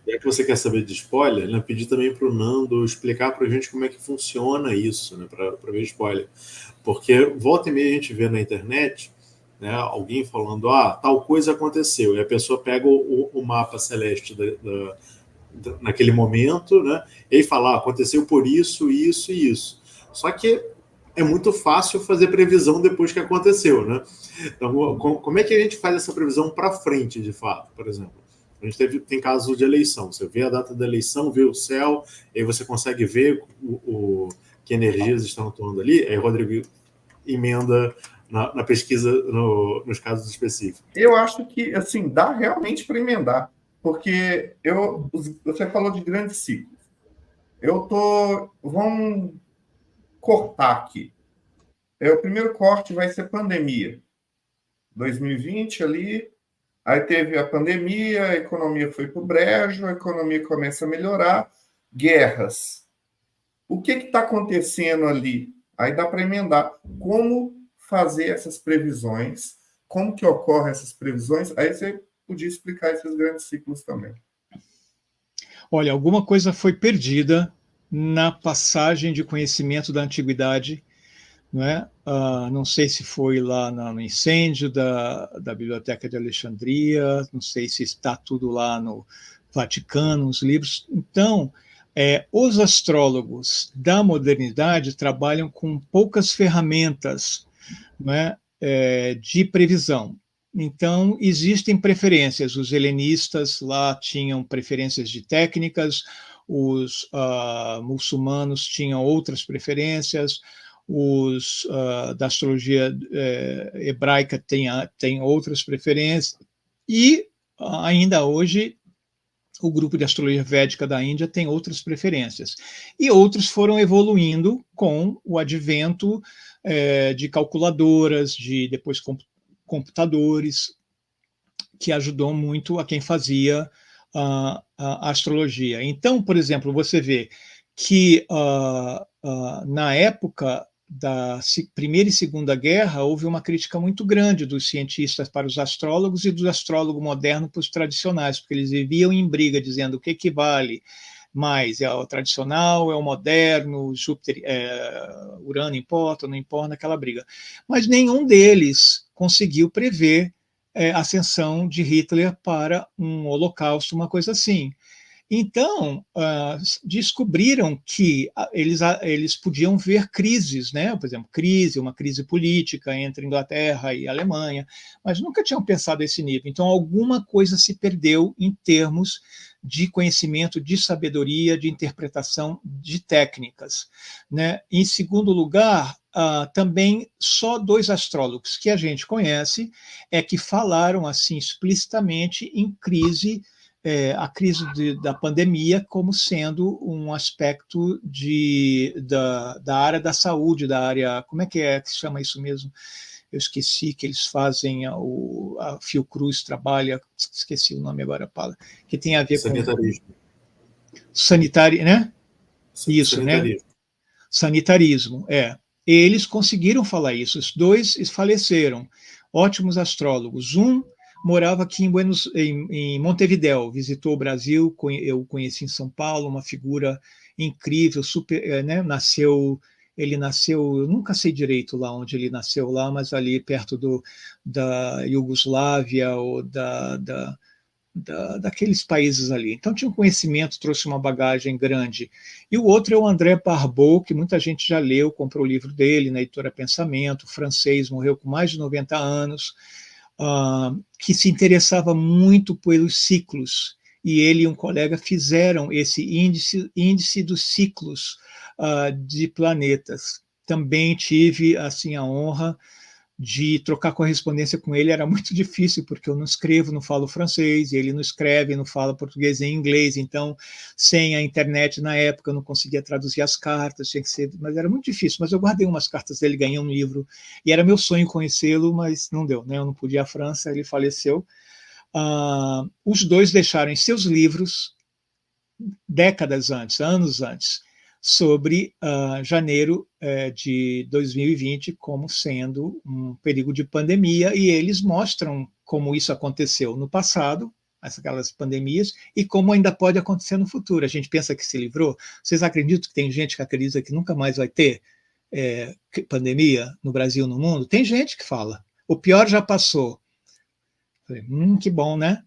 já que você quer saber de spoiler, né, pedir também para o Nando explicar para a gente como é que funciona isso, né, para ver spoiler. Porque volta e meia a gente vê na internet, né, alguém falando, tal coisa aconteceu, e a pessoa pega o mapa celeste naquele momento, né, e fala, aconteceu por isso, isso e isso. Só que é muito fácil fazer previsão depois que aconteceu, né? Então, como é que a gente faz essa previsão para frente, de fato, por exemplo? A gente tem casos de eleição. Você vê a data da eleição, vê o céu, aí você consegue ver que energias estão atuando ali. Aí o Rodrigo emenda na pesquisa nos casos específicos. Eu acho que, assim, dá realmente para emendar, porque você falou de grandes ciclos. Vamos cortar aqui. O primeiro corte vai ser pandemia. 2020 ali, aí teve a pandemia, a economia foi para o brejo, a economia começa a melhorar, guerras. O que está acontecendo ali? Aí dá para emendar. Como fazer essas previsões? Como que ocorrem essas previsões? Aí você podia explicar esses grandes ciclos também. Olha, alguma coisa foi perdida na passagem de conhecimento da antiguidade, não é? Não sei se foi lá no incêndio da Biblioteca de Alexandria, não sei se está tudo lá no Vaticano, os livros. Então, os astrólogos da modernidade trabalham com poucas ferramentas, não é? De previsão. Então, existem preferências. Os helenistas lá tinham preferências de técnicas, os muçulmanos tinham outras preferências, os da astrologia hebraica têm outras preferências, e ainda hoje o grupo de astrologia védica da Índia tem outras preferências. E outros foram evoluindo com o advento de calculadoras, de depois computadores, que ajudou muito a quem fazia a astrologia. Então, por exemplo, você vê que na época da Primeira e Segunda Guerra houve uma crítica muito grande dos cientistas para os astrólogos e do astrólogo moderno para os tradicionais, porque eles viviam em briga, dizendo o que vale mais, é o tradicional, é o moderno, Júpiter, Urano importa, não importa, aquela briga. Mas nenhum deles conseguiu prever a ascensão de Hitler para um holocausto, uma coisa assim. Então, descobriram que eles podiam ver crises, né? Por exemplo, uma crise política entre Inglaterra e Alemanha, mas nunca tinham pensado esse nível. Então, alguma coisa se perdeu em termos de conhecimento, de sabedoria, de interpretação, de técnicas, né? Em segundo lugar, também só 2 astrólogos que a gente conhece que falaram assim explicitamente em crise, a crise da pandemia como sendo um aspecto da área da saúde, da área, como é que se chama isso mesmo? Eu esqueci que eles fazem, a Fiocruz trabalha, esqueci o nome agora, Paula, que tem a ver sanitarismo. Com sanitário, né? Isso, sanitarismo. Né? Sanitarismo, Eles conseguiram falar isso, os 2 faleceram, ótimos astrólogos. Um morava aqui em Montevidéu, visitou o Brasil, eu conheci em São Paulo, uma figura incrível, super, né? Ele nasceu, eu nunca sei direito lá onde ele nasceu lá, mas ali perto da Iugoslávia ou daqueles países ali. Então tinha um conhecimento, trouxe uma bagagem grande. E o outro é o André Barbeau, que muita gente já leu, comprou o livro dele na editora Pensamento, francês, morreu com mais de 90 anos, que se interessava muito pelos ciclos. E ele e um colega fizeram esse índice dos ciclos de planetas. Também tive assim a honra de trocar correspondência com ele. Era muito difícil, porque eu não escrevo, não falo francês, e ele não escreve, não fala português nem inglês, então, sem a internet na época, eu não conseguia traduzir as cartas, tinha que ser, mas era muito difícil. Mas eu guardei umas cartas dele, ganhei um livro, e era meu sonho conhecê-lo, mas não deu, né? Eu não pude ir à França, ele faleceu. Os 2 deixaram em seus livros, décadas antes, anos antes, sobre janeiro de 2020 como sendo um período de pandemia, e eles mostram como isso aconteceu no passado, aquelas pandemias, e como ainda pode acontecer no futuro. A gente pensa que se livrou. Vocês acreditam que tem gente que acredita que nunca mais vai ter pandemia no Brasil, no mundo? Tem gente que fala. O pior já passou. Falei, que bom, né?